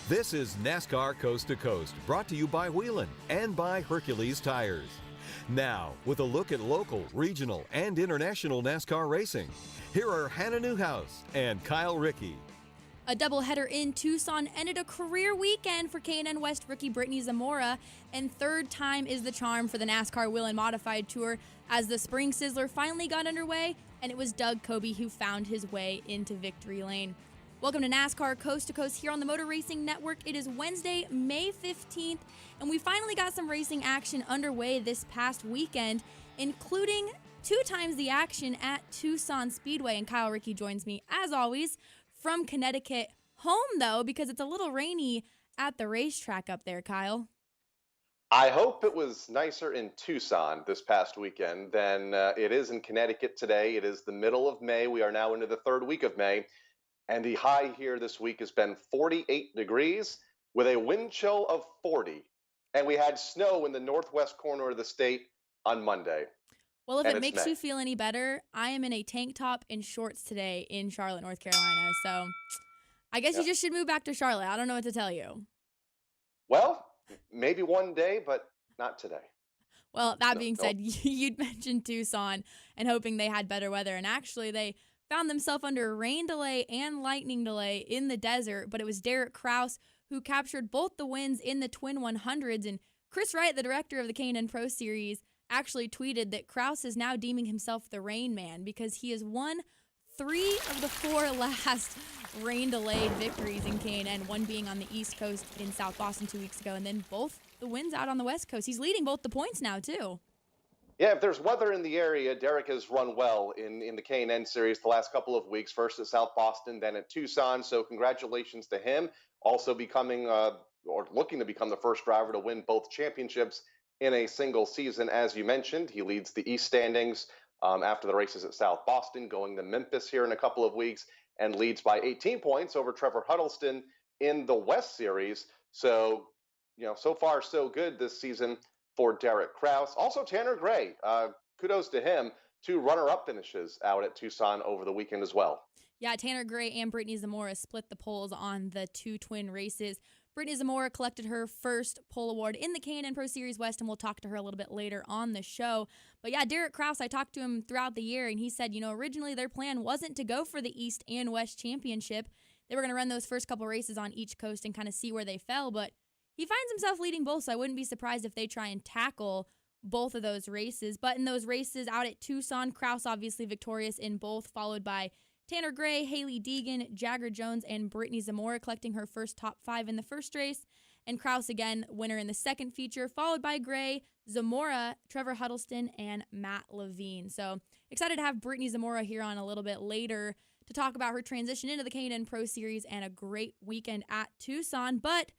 This is NASCAR Coast to Coast, brought to you by Whelen and by Hercules Tires. Now, with a look at local, regional, and international NASCAR racing, here are Hannah Newhouse and Kyle Rickey. A doubleheader in Tucson ended a career weekend for K&N West rookie Brittany Zamora, and third time is the charm for the NASCAR Whelen Modified Tour as the Spring Sizzler finally got underway, and it was Coby who found his way into victory lane. Welcome to NASCAR Coast to Coast here on the Motor Racing Network. It is Wednesday, May 15th, and we finally got some racing action underway this past weekend, including 2 times the action at Tucson Speedway. And Kyle Rickey joins me, as always, from Connecticut. Home, though, because it's a little rainy at the racetrack up there, Kyle. I hope it was nicer in Tucson this past weekend than it is in Connecticut today. It is the middle of May. We are now into the third week of May. And the high here this week has been 48 degrees with a wind chill of 40. And we had snow in the northwest corner of the state on Monday. Well, if it makes you feel any better, I am in a tank top and shorts today in Charlotte, North Carolina. So I guess you just should move back to Charlotte. I don't know what to tell you. Well, maybe one day, but not today. Well, that being said, you'd mentioned Tucson and hoping they had better weather. And actually, they found themselves under a rain delay and lightning delay in the desert. But it was Derek Kraus who captured both the wins in the Twin 100s. And Chris Wright, the director of the K&N Pro Series, actually tweeted that Kraus is now deeming himself the Rain Man because he has won 3 of the 4 last rain-delayed victories in K&N, one being on the East Coast in South Boston 2 weeks ago, and then both the wins out on the West Coast. He's leading both the points now, too. Yeah, if there's weather in the area, Derek has run well in the K&N series the last couple of weeks, first at South Boston, then at Tucson, so congratulations to him. Also becoming, or looking to become the first driver to win both championships in a single season, as you mentioned. He leads the East standings after the races at South Boston, going to Memphis here in a couple of weeks, and leads by 18 points over Trevor Huddleston in the West Series. So, so far so good this season for Derek Kraus. Also, Tanner Gray, kudos to him, 2 runner-up finishes out at Tucson over the weekend as well. Yeah, Tanner Gray and Brittany Zamora split the poles on the 2 twin races. Brittany Zamora collected her first pole award in the K&N Pro Series West, and we'll talk to her a little bit later on the show. But yeah, Derek Kraus, I talked to him throughout the year, and he said, originally their plan wasn't to go for the East and West Championship. They were going to run those first couple races on each coast and kind of see where they fell, but he finds himself leading both, so I wouldn't be surprised if they try and tackle both of those races. But in those races out at Tucson, Kraus obviously victorious in both, followed by Tanner Gray, Haley Deegan, Jagger Jones, and Brittany Zamora collecting her first top 5 in the first race. And Kraus again, winner in the second feature, followed by Gray, Zamora, Trevor Huddleston, and Matt Levine. So excited to have Brittany Zamora here on a little bit later to talk about her transition into the K&N Pro Series and a great weekend at Tucson. But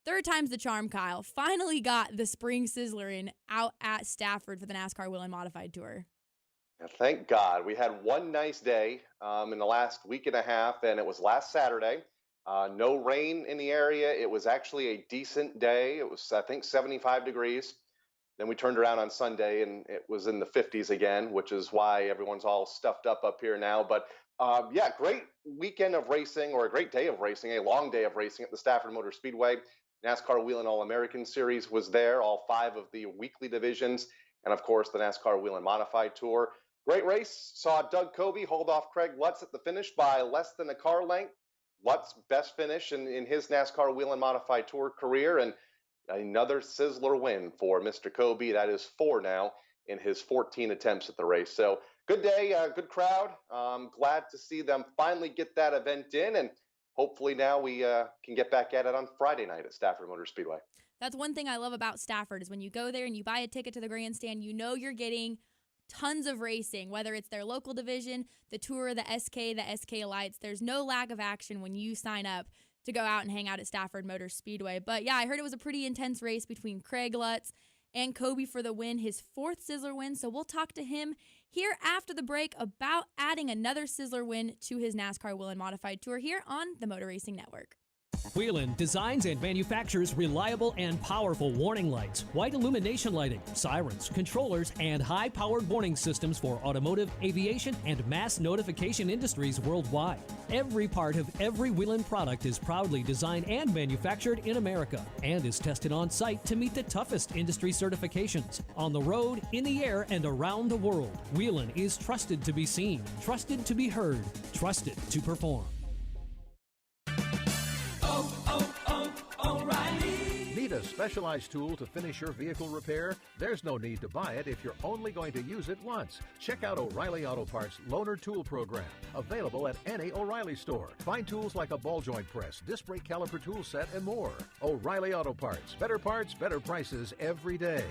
third time's the charm, Kyle. Finally got the Spring Sizzler in out at Stafford for the NASCAR Whelen Modified Tour. Thank God. We had one nice day in the last week and a half, and it was last Saturday. No rain in the area. It was actually a decent day. It was, I think, 75 degrees. Then we turned around on Sunday, and it was in the 50s again, which is why everyone's all stuffed up here now. But yeah, great weekend of racing, or a great day of racing, a long day of racing at the Stafford Motor Speedway. NASCAR Whelen All-American Series was there, all 5 of the weekly divisions, and of course the NASCAR Whelen Modified Tour. Great race. Saw Coby hold off Craig Lutz at the finish by less than a car length. Lutz best finish in his NASCAR Whelen Modified Tour career, and another Sizzler win for Mr. Coby. That is 4 now in his 14 attempts at the race. So good day, good crowd. Glad to see them finally get that event in, and hopefully now we can get back at it on Friday night at Stafford Motor Speedway. That's one thing I love about Stafford is when you go there and you buy a ticket to the grandstand, you're getting tons of racing, whether it's their local division, the Tour, the SK Lights. There's no lack of action when you sign up to go out and hang out at Stafford Motor Speedway. But yeah, I heard it was a pretty intense race between Craig Lutz and Coby for the win, his 4th Sizzler win. So we'll talk to him here after the break about adding another Sizzler win to his NASCAR Whelen Modified Tour here on the Motor Racing Network. Whelen designs and manufactures reliable and powerful warning lights, white illumination lighting, sirens, controllers, and high-powered warning systems for automotive, aviation, and mass notification industries worldwide. Every part of every Whelen product is proudly designed and manufactured in America and is tested on site to meet the toughest industry certifications. On the road, in the air, and around the world, Whelen is trusted to be seen, trusted to be heard, trusted to perform. Need a specialized tool to finish your vehicle repair? There's no need to buy it if you're only going to use it once. Check out O'Reilly Auto Parts Loaner Tool Program, available at any O'Reilly store. Find tools like a ball joint press, disc brake caliper tool set, and more. O'Reilly Auto Parts, better prices every day.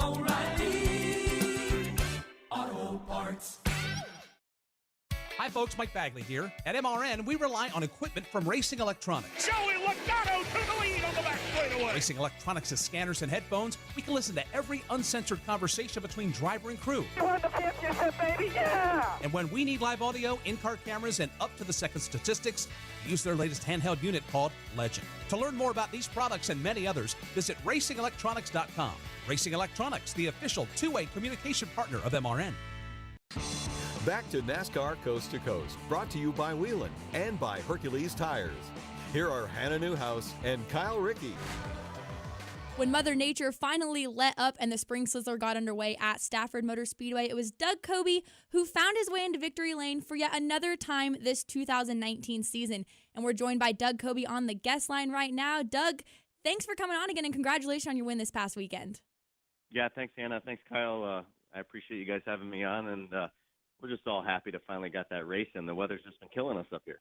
O'Reilly Auto Parts. Hi folks, Mike Bagley here. At MRN, we rely on equipment from Racing Electronics. Joey Logano to the lead on the back straightaway. Racing Electronics has scanners and headphones. We can listen to every uncensored conversation between driver and crew. You won the championship, baby, yeah! And when we need live audio, in-car cameras, and up-to-the-second statistics, we use their latest handheld unit called Legend. To learn more about these products and many others, visit racingelectronics.com. Racing Electronics, the official two-way communication partner of MRN. Back to NASCAR Coast to Coast, brought to you by Whelen and by Hercules Tires. Here are Hannah Newhouse and Kyle Rickey. When Mother Nature finally let up and the Spring Sizzler got underway at Stafford Motor Speedway, it was Doug Coby who found his way into victory lane for yet another time this 2019 season. And we're joined by Doug Coby on the guest line right now. Doug, thanks for coming on again, and congratulations on your win this past weekend. Yeah, thanks, Hannah. Thanks, Kyle. I appreciate you guys having me on, and we're just all happy to finally got that race, and the weather's just been killing us up here.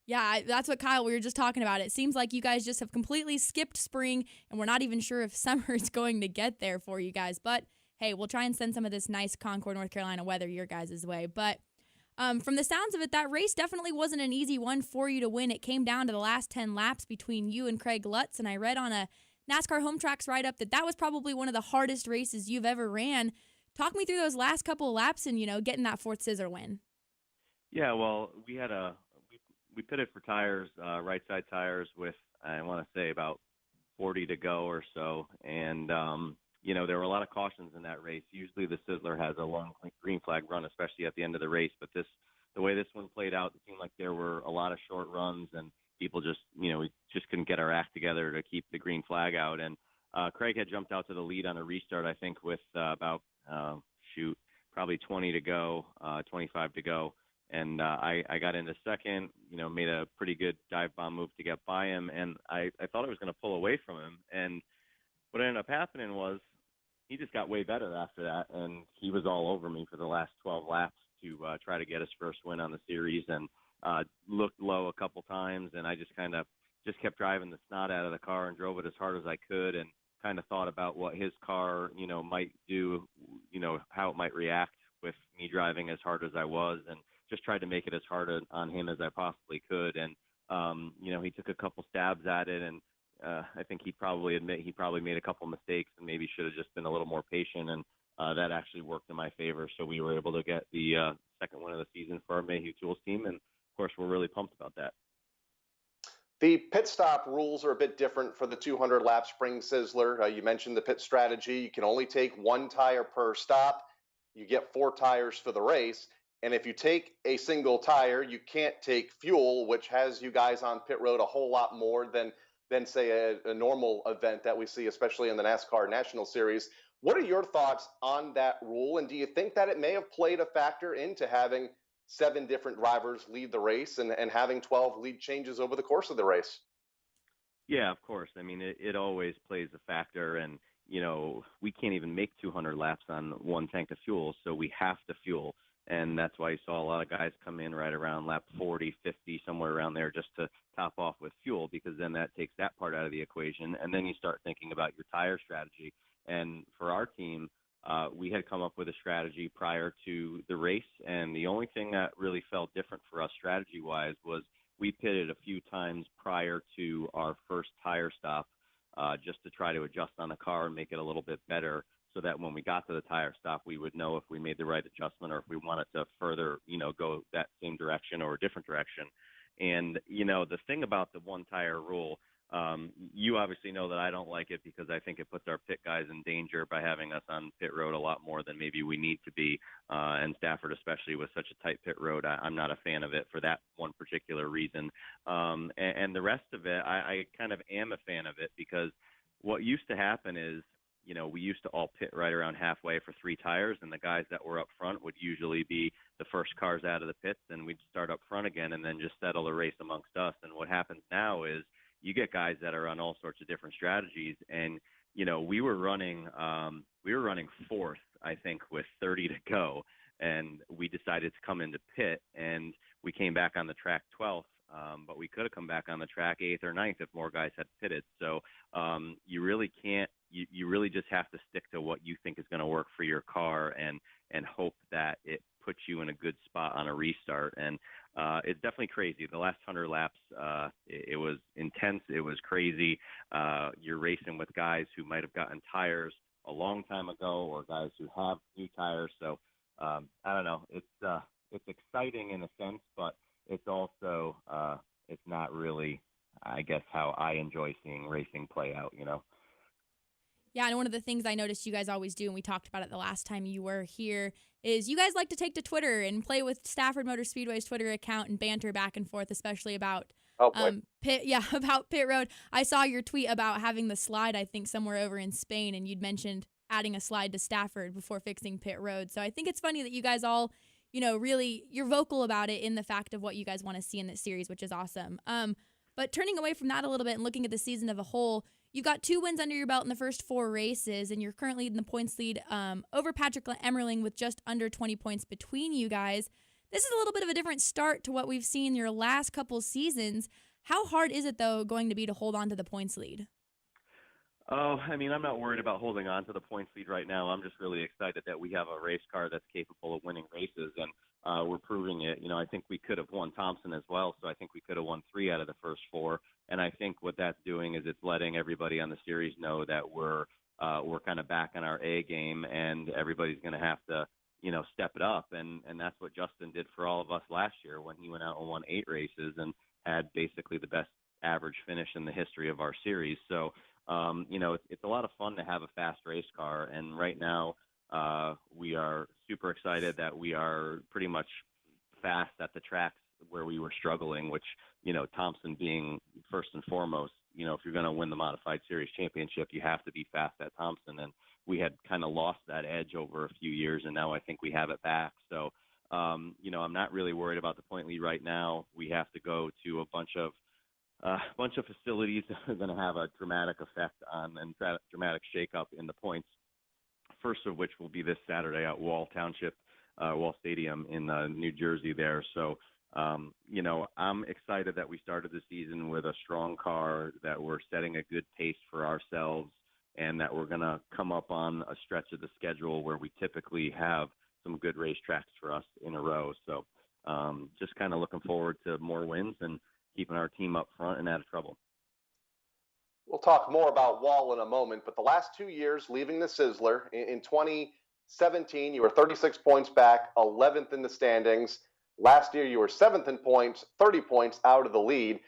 Yeah, that's what, Kyle, we were just talking about. It seems like you guys just have completely skipped spring, and we're not even sure if summer is going to get there for you guys. But, hey, we'll try and send some of this nice Concord, North Carolina weather your guys' way. But from the sounds of it, that race definitely wasn't an easy one for you to win. It came down to the last 10 laps between you and Craig Lutz, and I read on a NASCAR Home Tracks write-up that was probably one of the hardest races you've ever ran. Talk me through those last couple of laps and, getting that fourth scissor win. Yeah, well, we had we pitted for tires, right side tires with, I want to say, about 40 to go or so. And, there were a lot of cautions in that race. Usually the Sizzler has a long green flag run, especially at the end of the race. But the way this one played out, it seemed like there were a lot of short runs and people just, we just couldn't get our act together to keep the green flag out. And Craig had jumped out to the lead on a restart, I think, with about probably 20 to go, 25 to go. And I got into second, made a pretty good dive bomb move to get by him. And I thought I was going to pull away from him. And what ended up happening was he just got way better after that. And he was all over me for the last 12 laps to try to get his first win on the series, and looked low a couple times. And I just kept driving the snot out of the car and drove it as hard as I could, and kind of thought about what his car, might do, how it might react with me driving as hard as I was, and just tried to make it as hard on him as I possibly could. And, he took a couple stabs at it, and I think he'd probably admit he probably made a couple mistakes and maybe should have just been a little more patient, and that actually worked in my favor. So we were able to get the second win of the season for our Mayhew Tools team, and, of course, we're really pumped about that. The pit stop rules are a bit different for the 200-lap Spring Sizzler. You mentioned the pit strategy. You can only take one tire per stop. You get 4 tires for the race. And if you take a single tire, you can't take fuel, which has you guys on pit road a whole lot more than say, a normal event that we see, especially in the NASCAR National Series. What are your thoughts on that rule? And do you think that it may have played a factor into having 7 different drivers lead the race and having 12 lead changes over the course of the race? Yeah, of course. I mean, it always plays a factor, and, we can't even make 200 laps on one tank of fuel, so we have to fuel. And that's why you saw a lot of guys come in right around lap 40, 50, somewhere around there, just to top off with fuel, because then that takes that part out of the equation. And then you start thinking about your tire strategy. And for our team, we had come up with a strategy prior to the race, and the only thing that really felt different for us strategy-wise was we pitted a few times prior to our first tire stop, just to try to adjust on the car and make it a little bit better, so that when we got to the tire stop, we would know if we made the right adjustment or if we wanted to further, go that same direction or a different direction. And, the thing about the one tire rule, you obviously know that I don't like it because I think it puts our pit guys in danger by having us on pit road a lot more than maybe we need to be. And Stafford, especially with such a tight pit road, I'm not a fan of it for that one particular reason. And the rest of it, I kind of am a fan of it because what used to happen is, we used to all pit right around halfway for 3 tires, and the guys that were up front would usually be the first cars out of the pits, and we'd start up front again and then just settle the race amongst us. And what happens now is you get guys that are on all sorts of different strategies, and we were running 4th, I think, with 30 to go, and we decided to come into pit, and we came back on the track 12th. But we could have come back on the track 8th or 9th if more guys had pitted. So you really can't. You really just have to stick to what you think is going to work for your car and hope that it puts you in a good spot on a restart. And it's definitely crazy. The last 100 laps, it was intense. It was crazy. You're racing with guys who might have gotten tires a long time ago or guys who have new tires. So I don't know. It's exciting in a sense, but it's also it's not really, I guess, how I enjoy seeing racing play out, Yeah, and one of the things I noticed you guys always do, and we talked about it the last time you were here, is you guys like to take to Twitter and play with Stafford Motor Speedway's Twitter account and banter back and forth, especially about about pit road. I saw your tweet about having the slide, I think, somewhere over in Spain, and you'd mentioned adding a slide to Stafford before fixing pit road. So I think it's funny that you guys all, really, you're vocal about it in the fact of what you guys want to see in this series, which is awesome. But turning away from that a little bit and looking at the season as a whole, you got 2 wins under your belt in the first 4 races, and you're currently in the points lead over Patrick Emmerling with just under 20 points between you guys. This is a little bit of a different start to what we've seen your last couple seasons. How hard is it, though, going to be to hold on to the points lead? Oh, I mean, I'm not worried about holding on to the points lead right now. I'm just really excited that we have a race car that's capable of winning races, and we're proving it. I think we could have won Thompson as well, so I think we could have won 3 out of the first 4. And I think what that's doing is it's letting everybody on the series know that we're kind of back in our A game, and everybody's going to have to, step it up. And that's what Justin did for all of us last year when he went out and won 8 races and had basically the best average finish in the history of our series. So, it's a lot of fun to have a fast race car. And right now, we are super excited that we are pretty much fast at the tracks where we were struggling, which, Thompson being first and foremost, if you're going to win the Modified Series championship, you have to be fast at Thompson. And we had kind of lost that edge over a few years, and now I think we have it back. So, I'm not really worried about the point lead right now. We have to go to a bunch of facilities that are going to have a dramatic effect on and dramatic shakeup in the points. First of which will be this Saturday at Wall Stadium in New Jersey there. So, I'm excited that we started the season with a strong car, that we're setting a good pace for ourselves, and that we're going to come up on a stretch of the schedule where we typically have some good racetracks for us in a row. So, just kind of looking forward to more wins and keeping our team up front and out of trouble. We'll talk more about Wall in a moment, but the last 2 years leaving the Sizzler, in 2017, you were 36 points back, 11th in the standings. Last year, you were 7th in points, 30 points out of the lead.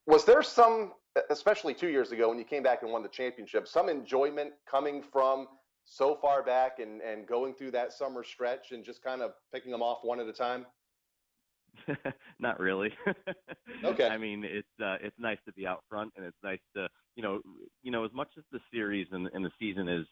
Was there some, especially 2 years ago when you came back and won the championship, some enjoyment coming from so far back and going through that summer stretch and just kind of picking them off one at a time? Not really. Okay. I mean, it's nice to be out front, and it's nice to, as much as the series and the season is,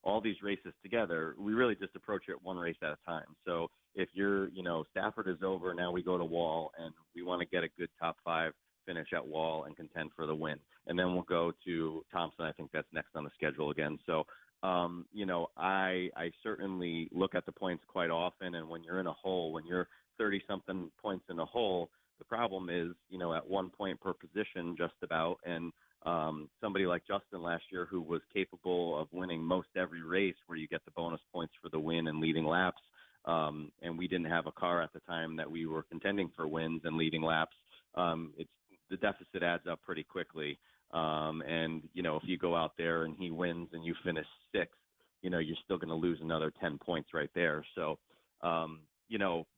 all these races together, we really just approach it one race at a time. So if you're, Stafford is over, now we go to Wall, and we want to get a good top 5 finish at Wall and contend for the win. And then we'll go to Thompson. I think that's next on the schedule again. So, I certainly look at the points quite often, and when you're in a hole, when you're 30-something points in a hole, the problem is, at 1 point per position just about, and somebody like Justin last year who was capable of winning most every race where you get the bonus points for the win and leading laps, and we didn't have a car at the time that we were contending for wins and leading laps, the deficit adds up pretty quickly. And, if you go out there and he wins and you finish 6th, you're still going to lose another 10 points right there. So,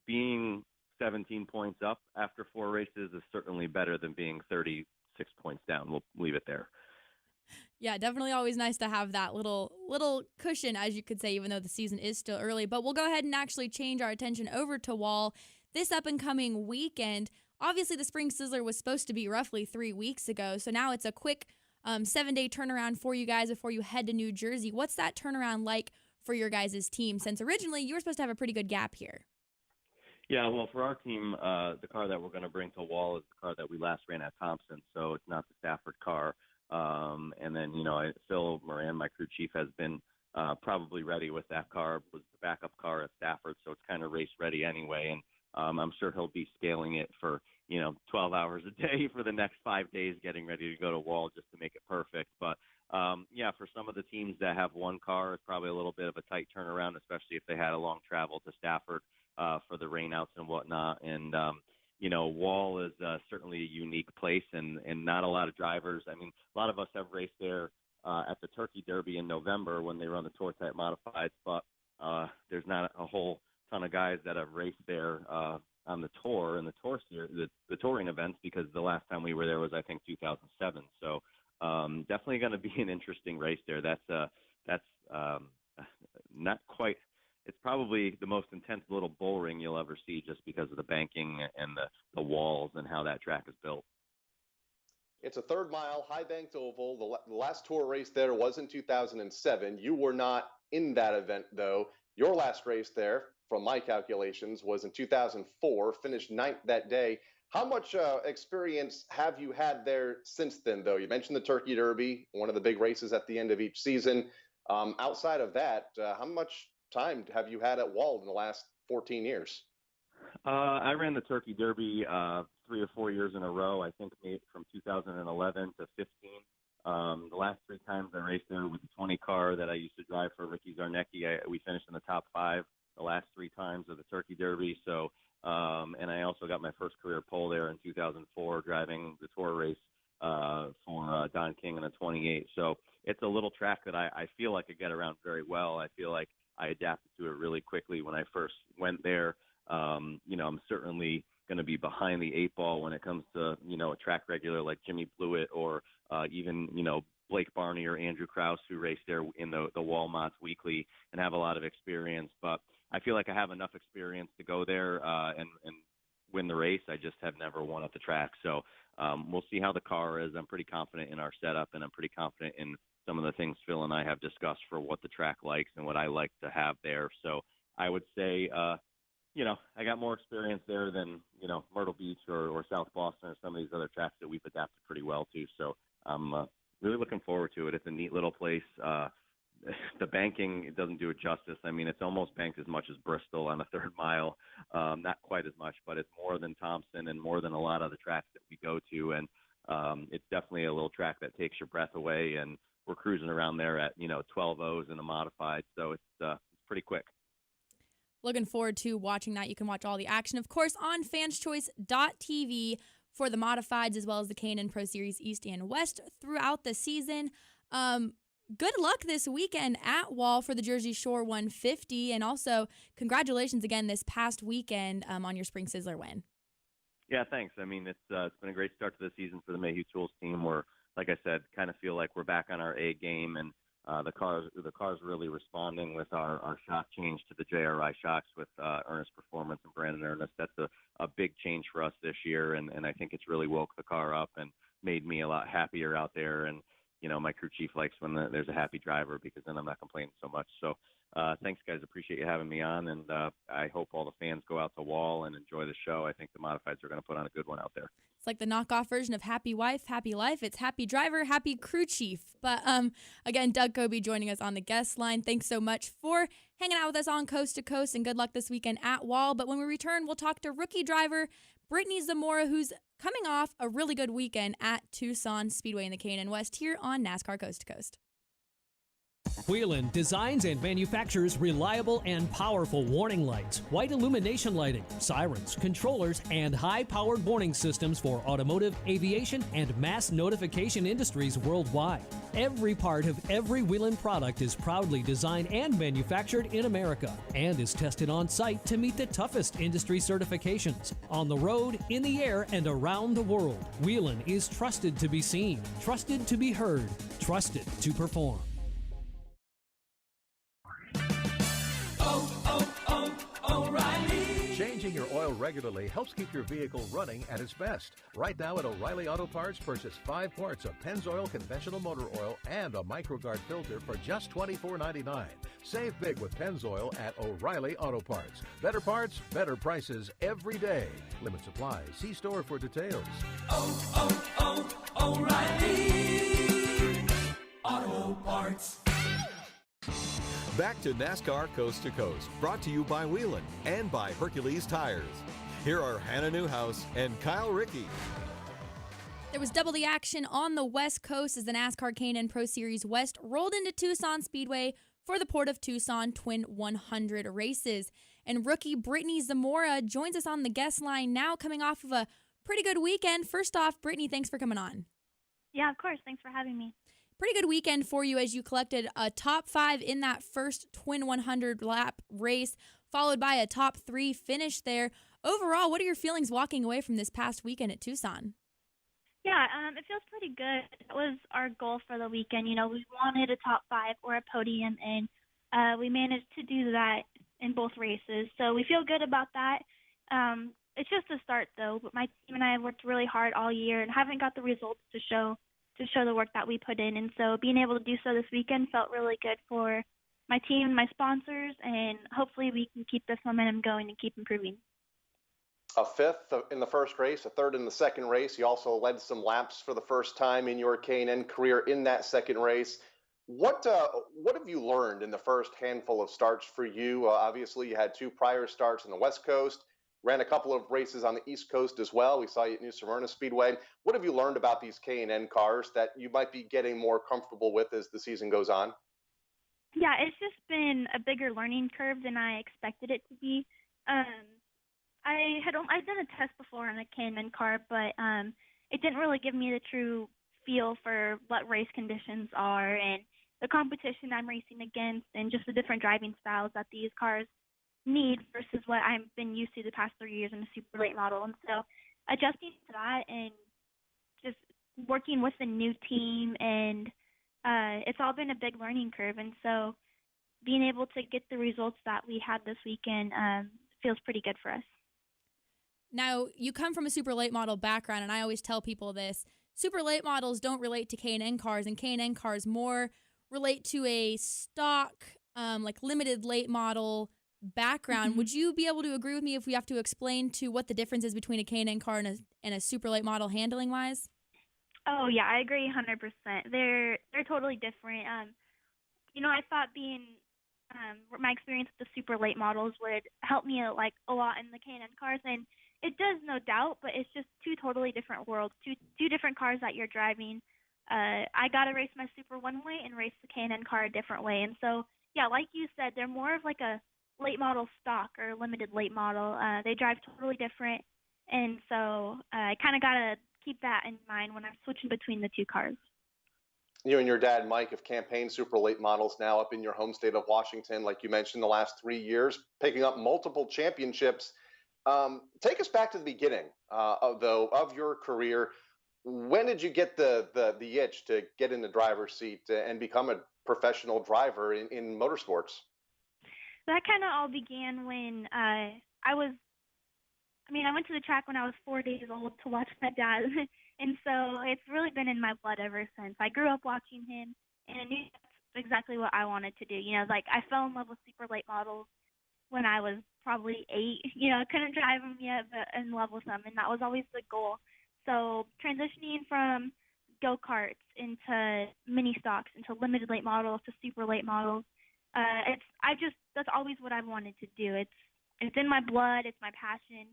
being 17 points up after 4 races is certainly better than being 36 points down. We'll leave it there. Yeah, definitely always nice to have that little cushion, as you could say, even though the season is still early. But we'll go ahead and actually change our attention over to Wall this up-and-coming weekend. Obviously, the Spring Sizzler was supposed to be roughly 3 weeks ago, so now it's a quick 7-day turnaround for you guys before you head to New Jersey. What's that turnaround like for your guys' team, since originally you were supposed to have a pretty good gap here? Yeah, well, for our team, the car that we're going to bring to Wall is the car that we last ran at Thompson, so it's not the Stafford car. And then, Phil Moran, my crew chief, has been probably ready with that car. Was the backup car at Stafford, so it's kind of race ready anyway. And I'm sure he'll be scaling it for 12 hours a day for the next 5 days, getting ready to go to Wall just to make it perfect. But for some of the teams that have one car, it's probably a little bit of a tight turnaround, especially if they had a long travel to Stafford for the rainouts and whatnot. And Wall is certainly a unique place, and not a lot of drivers. I mean, a lot of us have raced there at the Turkey Derby in November when they run the Tour Type Modifieds, but there's not a whole ton of guys that have raced there on the tour and the touring events, because the last time we were there was, I think, 2007. So definitely going to be an interesting race there. That's not quite. It's probably the most intense little bull ring you'll ever see, just because of the banking and the walls and how that track is built. It's a 3rd mile, high banked oval. The last tour race there was in 2007. You were not in that event, though. Your last race there, from my calculations, was in 2004, finished 9th that day. How much experience have you had there since then, though? You mentioned the Turkey Derby, one of the big races at the end of each season. Outside of that, how much time have you had at Wall in the last 14 years? I ran the Turkey Derby 3 or 4 years in a row, I think from 2011 to 15. The last 3 times I raced there with the 20 car that I used to drive for Rickey Zarnecki, we finished in the top 5 the last 3 times of the Turkey Derby. So, and I also got my first career pole there in 2004, driving the tour race for Don King in a 28. So it's a little track that I feel like I get around very well. I feel like I adapted to it really quickly when I first went there. I'm certainly going to be behind the 8 ball when it comes to, a track regular like Jimmy Blewett or even, Blake Barney or Andrew Krause, who raced there in the Walmarts weekly and have a lot of experience. But I feel like I have enough experience to go there and win the race. I just have never won at the track. So we'll see how the car is. I'm pretty confident in our setup, and I'm pretty confident in some of the things Phil and I have discussed for what the track likes and what I like to have there. So I would say, I got more experience there than, Myrtle Beach or South Boston or some of these other tracks that we've adapted pretty well to. So I'm really looking forward to it. It's a neat little place. The banking, it doesn't do it justice. I mean, it's almost banked as much as Bristol on the 3rd mile. Not quite as much, but it's more than Thompson and more than a lot of the tracks that we go to. And it's definitely a little track that takes your breath away. And we're cruising around there at, 12 O's in a modified. So it's pretty quick. Looking forward to watching that. You can watch all the action, of course, on fanschoice.tv for the modifieds, as well as the K&N Pro Series East and West throughout the season. Good luck this weekend at Wall for the Jersey Shore 150, and also congratulations again this past weekend on your Spring Sizzler win. Yeah, thanks. I mean, it's been a great start to the season for the Mayhew Tools team. We're, like I said, kind of feel like we're back on our A game, and the car's really responding with our shock change to the JRI shocks with Ernest Performance and Brandon Ernest. That's a big change for us this year, and I think it's really woke the car up and made me a lot happier out there. And my crew chief likes when there's a happy driver, because then I'm not complaining so much. So thanks, guys. Appreciate you having me on, and I hope all the fans go out to Wall and enjoy the show. I think the modifieds are going to put on a good one out there. It's like the knockoff version of Happy Wife, Happy Life. It's Happy Driver, Happy Crew Chief. But again, Doug Coby joining us on the guest line. Thanks so much for hanging out with us on Coast to Coast, and good luck this weekend at Wall. But when we return, we'll talk to rookie driver Brittany Zamora, who's coming off a really good weekend at Tucson Speedway in the K&N West here on NASCAR Coast to Coast. Whelen designs and manufactures reliable and powerful warning lights, white illumination lighting, sirens, controllers, and high-powered warning systems for automotive, aviation, and mass notification industries worldwide. Every part of every Whelen product is proudly designed and manufactured in America and is tested on site to meet the toughest industry certifications. On the road, in the air, and around the world, Whelen is trusted to be seen, trusted to be heard, trusted to perform. Changing your oil regularly helps keep your vehicle running at its best. Right now at O'Reilly Auto Parts, purchase 5 quarts of Pennzoil conventional motor oil and a MicroGuard filter for just $24.99. Save big with Pennzoil at O'Reilly Auto Parts. Better parts, better prices every day. Limit supply. See store for details. O'Reilly Auto Parts. Back to NASCAR Coast to Coast, brought to you by Whelen and by Hercules Tires. Here are Hannah Newhouse and Kyle Rickey. There was double the action on the West Coast as the NASCAR K&N Pro Series West rolled into Tucson Speedway for the Port of Tucson Twin 100 races. And rookie Brittany Zamora joins us on the guest line now, coming off of a pretty good weekend. First off, Brittany, thanks for coming on. Yeah, of course. Thanks for having me. Pretty good weekend for you as you collected a top 5 in that first Twin 100 lap race, followed by a top 3 finish there. Overall, what are your feelings walking away from this past weekend at Tucson? Yeah, it feels pretty good. That was our goal for the weekend. You know, we wanted a top 5 or a podium, and we managed to do that in both races. So we feel good about that. It's just a start, though. But my team and I have worked really hard all year and haven't got the results to show the work that we put in. And so being able to do so this weekend felt really good for my team and my sponsors, and hopefully we can keep this momentum going and keep improving. A 5th in the first race, a 3rd in the second race. You also led some laps for the first time in your K&N career in that second race. What have you learned in the first handful of starts for you? Obviously, you had 2 prior starts in the West Coast. Ran a couple of races on the East Coast as well. We saw you at New Smyrna Speedway. What have you learned about these K&N cars that you might be getting more comfortable with as the season goes on? Yeah, it's just been a bigger learning curve than I expected it to be. I'd done a test before on a K&N car, but it didn't really give me the true feel for what race conditions are and the competition I'm racing against and just the different driving styles that these cars need versus what I've been used to the past 3 years in a super late model. And so adjusting to that and just working with the new team, and it's all been a big learning curve. And so being able to get the results that we had this weekend feels pretty good for us. Now, you come from a super late model background, and I always tell people this. Super late models don't relate to K&N cars, and K&N cars more relate to a stock, like limited late model background. Mm-hmm. Would you be able to agree with me if we have to explain to what the difference is between a K&N car and a super late model handling wise? Oh yeah, I agree 100%. They're totally different. You know, I thought my experience with the super late models would help me like a lot in the K&N cars, and it does, no doubt, but it's just 2 totally different worlds, two different cars that you're driving. I got to race my super one way and race the K&N car a different way. And so, yeah, like you said, they're more of like a late model stock or limited late model. They drive totally different, and so I kind of got to keep that in mind when I'm switching between the 2 cars. You and your dad, Mike, have campaigned super late models now up in your home state of Washington, like you mentioned, the last 3 years, picking up multiple championships. Take us back to the beginning of your career. When did you get the itch to get in the driver's seat and become a professional driver in motorsports? That kind of all began when I went to the track when I was 4 days old to watch my dad. And so it's really been in my blood ever since. I grew up watching him, and I knew that's exactly what I wanted to do. You know, like I fell in love with super late models when I was probably 8. You know, I couldn't drive them yet, but in love with them, and that was always the goal. So transitioning from go-karts into mini stocks, into limited late models, to super late models, that's always what I've wanted to do. It's in my blood. It's my passion.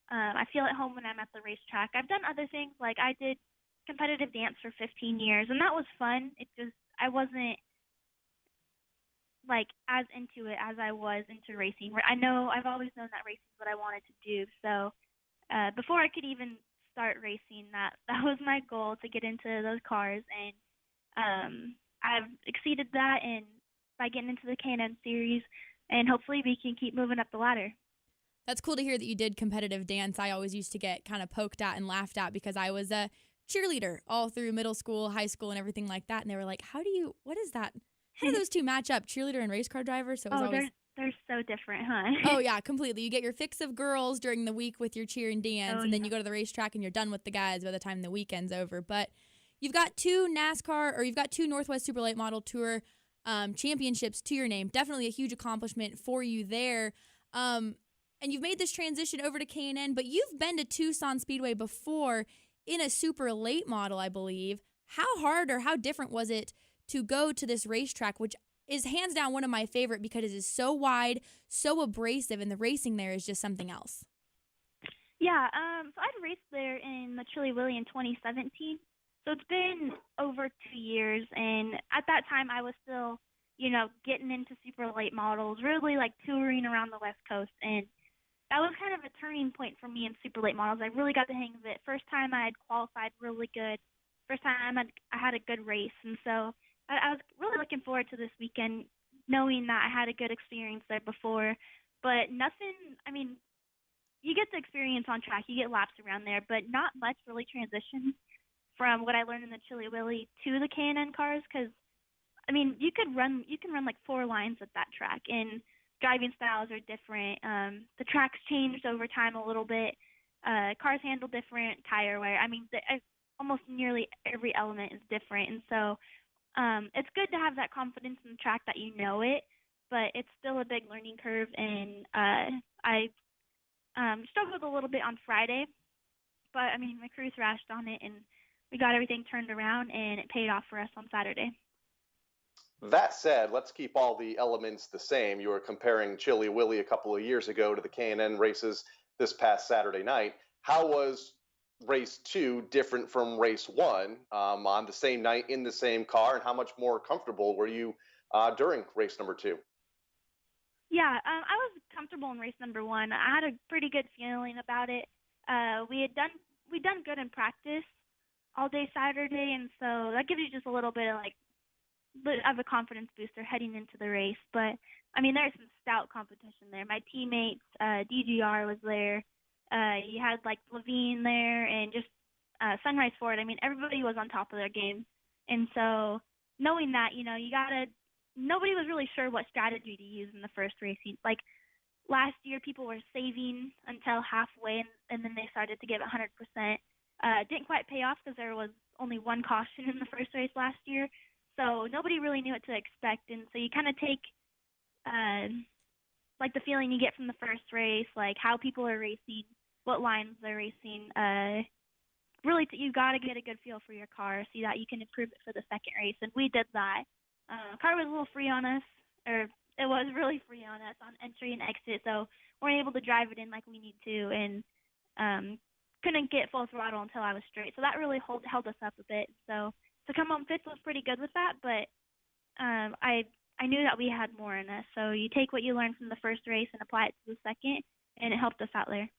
I feel at home when I'm at the racetrack. I've done other things, like I did competitive dance for 15 years, and that was fun. I wasn't like as into it as I was into racing. I've always known that racing is what I wanted to do. So before I could even start racing, that was my goal, to get into those cars, and I've exceeded that, and by getting into the K&N series, and hopefully we can keep moving up the ladder. That's cool to hear that you did competitive dance. I always used to get kind of poked at and laughed at because I was a cheerleader all through middle school, high school, and everything like that. And they were like, what is that? How do those two match up, cheerleader and race car driver? So it was always... they're so different, huh? Oh, yeah, completely. You get your fix of girls during the week with your cheer and dance, and then you go to the racetrack and you're done with the guys by the time the weekend's over. But you've got two Northwest Super Late Model Tour championships to your name. Definitely a huge accomplishment for you there. And you've made this transition over to K&N, but you've been to Tucson Speedway before in a super late model, I believe. How hard or how different was it to go to this racetrack, which is hands down one of my favorite because it is so wide, so abrasive, and the racing there is just something else? Yeah, so I'd raced there in the Chili Willy in 2017. So it's been over 2 years, and at that time I was still, getting into super late models, really like touring around the West Coast, and that was kind of a turning point for me in super late models. I really got the hang of it. First time I had qualified really good. First time I had a good race, and so I was really looking forward to this weekend, knowing that I had a good experience there before. But you get the experience on track, you get laps around there, but not much really transitions from what I learned in the Chili Willy to the K&N cars, because you can run like 4 lines at that track, and driving styles are different. The track's changed over time a little bit. Cars handle different, tire wear. Almost nearly every element is different, and so it's good to have that confidence in the track that you know it, but it's still a big learning curve, and I struggled a little bit on Friday, but my crew thrashed on it, and we got everything turned around, and it paid off for us on Saturday. That said, let's keep all the elements the same. You were comparing Chili Willy a couple of years ago to the K&N races this past Saturday night. How was race 2 different from race 1 on the same night in the same car, and how much more comfortable were you during race number 2? Yeah, I was comfortable in race number 1. I had a pretty good feeling about it. We done good in practice all day Saturday, and so that gives you just a little bit of a confidence booster heading into the race. But there's some stout competition there. My teammates, DGR was there. You had Levine there, and just Sunrise Ford. Everybody was on top of their game, and so knowing that, nobody was really sure what strategy to use in the first race. Last year, people were saving until halfway, and then they started to give 100%. Didn't quite pay off because there was only 1 caution in the first race last year. So nobody really knew what to expect, and so you kind of take the feeling you get from the first race, how people are racing, what lines they're racing. Really, you got to get a good feel for your car, see that you can improve it for the second race, and we did that. Car was a little free on us, or it was really free on us on entry and exit, so we weren't able to drive it in like we need to, and couldn't get full throttle until I was straight. So that really held us up a bit. So to come home fifth was pretty good with that, but I knew that we had more in us. So you take what you learned from the first race and apply it to the second, and it helped us out there.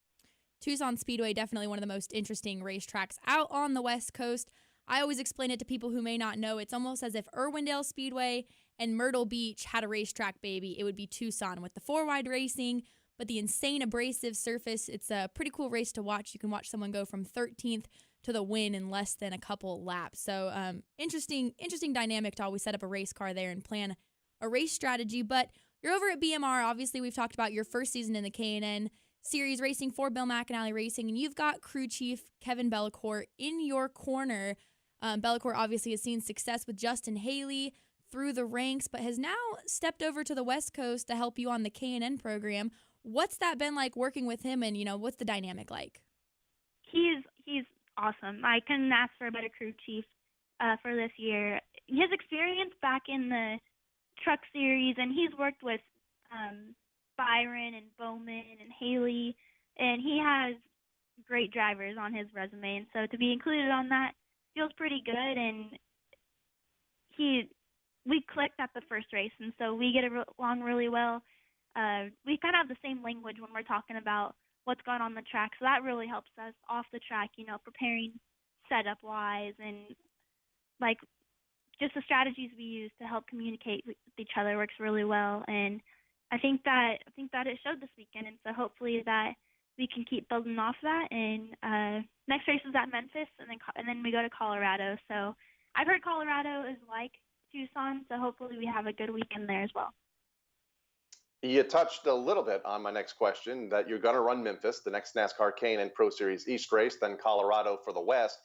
Tucson Speedway, definitely one of the most interesting racetracks out on the West Coast. I always explain it to people who may not know. It's almost as if Irwindale Speedway and Myrtle Beach had a racetrack baby. It would be Tucson with the 4-wide racing, but the insane abrasive surface. It's a pretty cool race to watch. You can watch someone go from 13th to the win in less than a couple laps. So interesting dynamic to always set up a race car there and plan a race strategy. But you're over at BMR. Obviously, we've talked about your first season in the K&N Series racing for Bill McAnally Racing, and you've got crew chief Kevin Bellecourt in your corner. Bellecourt obviously has seen success with Justin Haley through the ranks, but has now stepped over to the West Coast to help you on the K&N program. What's that been like working with him, and what's the dynamic like? He's awesome. I couldn't ask for a better crew chief for this year. His experience back in the truck series, and he's worked with Byron and Bowman and Haley, and he has great drivers on his resume, and so to be included on that feels pretty good. And we clicked at the first race, and so we get along really well. We kind of have the same language when we're talking about what's going on the track, so that really helps us off the track, preparing setup-wise and, like, just the strategies we use to help communicate with each other works really well. And I think that it showed this weekend, and so hopefully that we can keep building off that. And next race is at Memphis, and then we go to Colorado. So I've heard Colorado is like Tucson, so hopefully we have a good weekend there as well. You touched a little bit on my next question, that you're going to run Memphis, the next NASCAR K&N Pro Series East race, then Colorado for the West.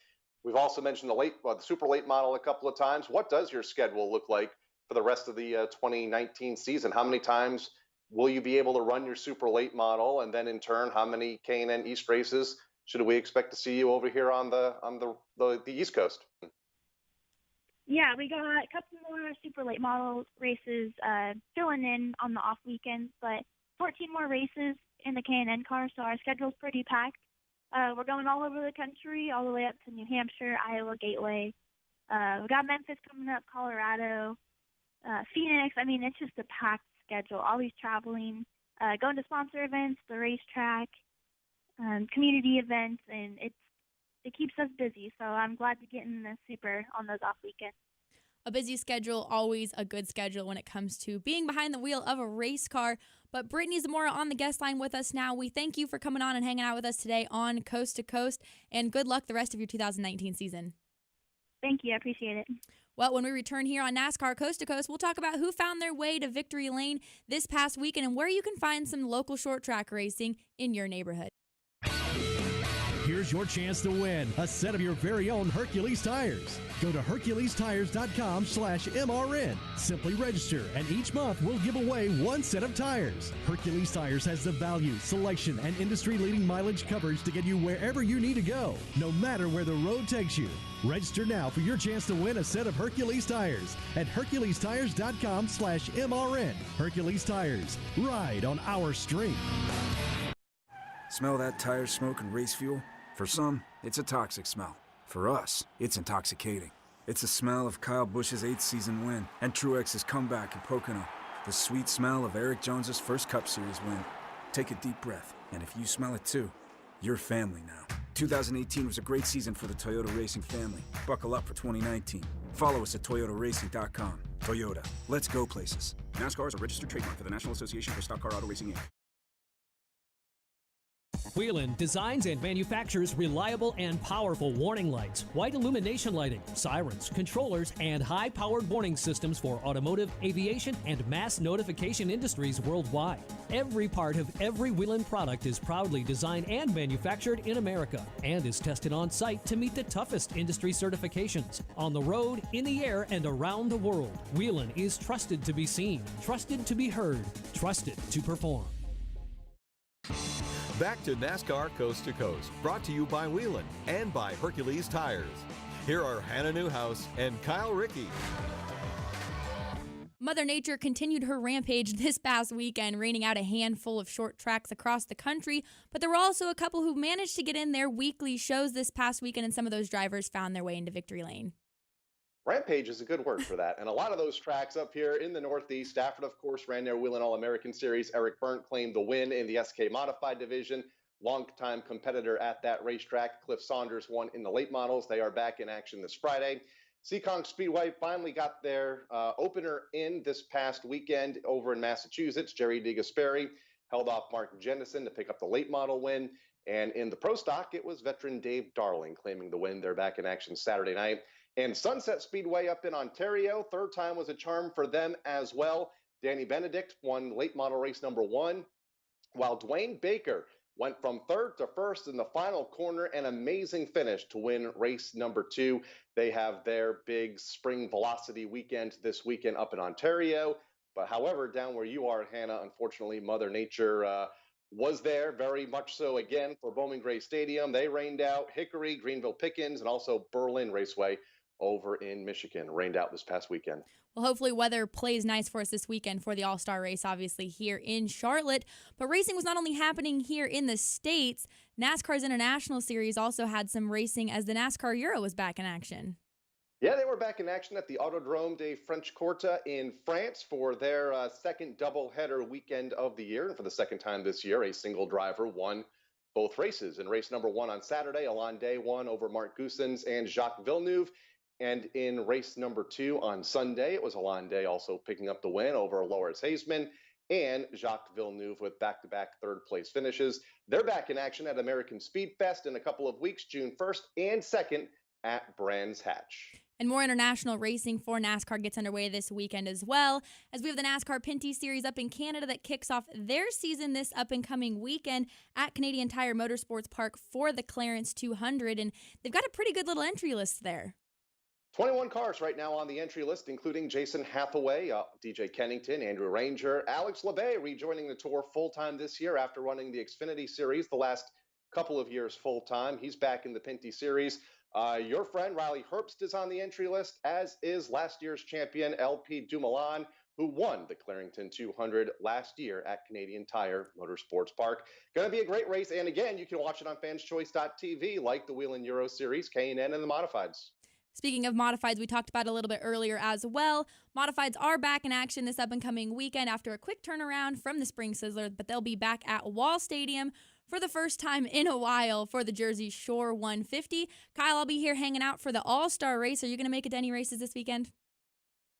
We've also mentioned the super late model a couple of times. What does your schedule look like for the rest of the 2019 season? How many times will you be able to run your super late model? And then in turn, how many K&N East races should we expect to see you over here on the East Coast? Yeah, we got a couple more super late model races filling in on the off weekends, but 14 more races in the K&N car, so our schedule's pretty packed. We're going all over the country, all the way up to New Hampshire, Iowa, Gateway. We got Memphis coming up, Colorado, Phoenix. I mean, it's just a packed schedule, always traveling, going to sponsor events, the racetrack, community events, and it keeps us busy. So I'm glad to get in the super on those off weekends. A busy schedule, always a good schedule when it comes to being behind the wheel of a race car. But Brittany Zamora on the guest line with us now. We thank you for coming on and hanging out with us today on Coast to Coast, and good luck the rest of your 2019 season. Thank you. I appreciate it. Well, when we return here on NASCAR Coast to Coast, we'll talk about who found their way to victory lane this past weekend and where you can find some local short track racing in your neighborhood. Here's your chance to win a set of your very own Hercules tires. Go to HerculesTires.com/MRN. Simply register, and each month we'll give away one set of tires. Hercules Tires has the value, selection, and industry-leading mileage coverage to get you wherever you need to go, no matter where the road takes you. Register now for your chance to win a set of Hercules tires at HerculesTires.com/MRN. Hercules Tires. Ride on our street. Smell that tire smoke and race fuel? For some, it's a toxic smell. For us, it's intoxicating. It's the smell of Kyle Busch's 8th season win and Truex's comeback in Pocono. The sweet smell of Eric Jones's first Cup Series win. Take a deep breath, and if you smell it too, you're family now. 2018 was a great season for the Toyota Racing family. Buckle up for 2019. Follow us at toyotaracing.com. Toyota, let's go places. NASCAR is a registered trademark for the National Association for Stock Car Auto Racing, Inc. Whelen designs and manufactures reliable and powerful warning lights, white illumination lighting, sirens, controllers, and high-powered warning systems for automotive, aviation, and mass notification industries worldwide. Every part of every Whelen product is proudly designed and manufactured in America and is tested on site to meet the toughest industry certifications. On the road, in the air, and around the world, Whelen is trusted to be seen, trusted to be heard, trusted to perform. Back to NASCAR Coast to Coast, brought to you by Whelen and by Hercules Tires. Here are Hannah Newhouse and Kyle Rickey. Mother Nature continued her rampage this past weekend, raining out a handful of short tracks across the country, but there were also a couple who managed to get in their weekly shows this past weekend, and some of those drivers found their way into victory lane. Rampage is a good word for that. And a lot of those tracks up here in the Northeast, Stafford, of course, ran their Whelen All-American Series. Eric Byrne claimed the win in the SK Modified Division. Longtime competitor at that racetrack, Cliff Saunders, won in the late models. They are back in action this Friday. Seekonk Speedway finally got their opener in this past weekend over in Massachusetts. Jerry DeGasperi held off Mark Jennison to pick up the late model win. And in the Pro Stock, it was veteran Dave Darling claiming the win. They're back in action Saturday night. And Sunset Speedway up in Ontario, third time was a charm for them as well. Danny Benedict won late model race number 1, while Dwayne Baker went from third to first in the final corner, an amazing finish to win race number 2. They have their big spring velocity weekend this weekend up in Ontario. But however, down where you are, Hannah, unfortunately, Mother Nature was there very much so again for Bowman Gray Stadium. They rained out. Hickory, Greenville Pickens, and also Berlin Raceway over in Michigan rained out this past weekend. Well, hopefully weather plays nice for us this weekend for the All-Star race, obviously, here in Charlotte. But racing was not only happening here in the States, NASCAR's International Series also had some racing as the NASCAR Euro was back in action. Yeah, they were back in action at the Autodrome de Franche-Comté in France for their second doubleheader weekend of the year. And for the second time this year, a single driver won both races. In race number 1 on Saturday, Alain Day won over Marc Goossens and Jacques Villeneuve. And in race number 2 on Sunday, it was Alain Day also picking up the win over Loris Haseman and Jacques Villeneuve with back-to-back third-place finishes. They're back in action at American Speed Fest in a couple of weeks, June 1st and 2nd at Brands Hatch. And more international racing for NASCAR gets underway this weekend as well, as we have the NASCAR Pinty Series up in Canada that kicks off their season this up-and-coming weekend at Canadian Tire Motorsports Park for the Clarence 200. And they've got a pretty good little entry list there. 21 cars right now on the entry list, including Jason Hathaway, DJ Kennington, Andrew Ranger, Alex LeBay rejoining the tour full-time this year after running the Xfinity Series the last couple of years full-time. He's back in the Pinty Series. Your friend Riley Herbst is on the entry list, as is last year's champion LP Dumoulin, who won the Clarington 200 last year at Canadian Tire Motorsports Park. Going to be a great race, and again, you can watch it on fanschoice.tv, like the Whelen Euro Series, K&N, and the Modifieds. Speaking of modifieds, we talked about a little bit earlier as well. Modifieds are back in action this up-and-coming weekend after a quick turnaround from the Spring Sizzler, but they'll be back at Wall Stadium for the first time in a while for the Jersey Shore 150. Kyle, I'll be here hanging out for the All-Star race. Are you going to make it to any races this weekend?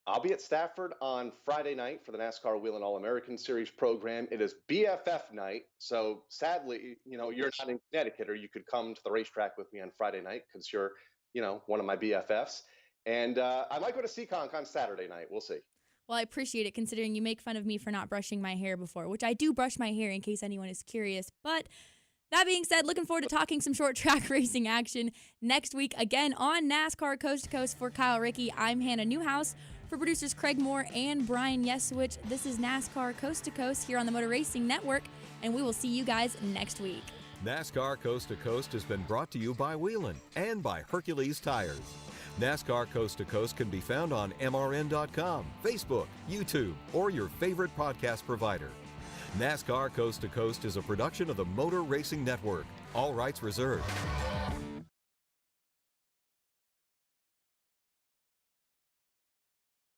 I'll be at Stafford on Friday night for the NASCAR Whelen All-American Series program. It is BFF night, so sadly, you're not in Connecticut, or you could come to the racetrack with me on Friday night because you're one of my BFFs. And I might go to Seekonk on Saturday night. We'll see. Well, I appreciate it, considering you make fun of me for not brushing my hair before, which I do brush my hair in case anyone is curious. But that being said, looking forward to talking some short track racing action next week again on NASCAR Coast to Coast. For Kyle Rickey, I'm Hannah Newhouse. For producers Craig Moore and Brian Yesowich, this is NASCAR Coast to Coast here on the Motor Racing Network, and we will see you guys next week. NASCAR Coast to Coast has been brought to you by Whelen and by Hercules Tires. NASCAR Coast to Coast can be found on MRN.com, Facebook, YouTube, or your favorite podcast provider. NASCAR Coast to Coast is a production of the Motor Racing Network. All rights reserved.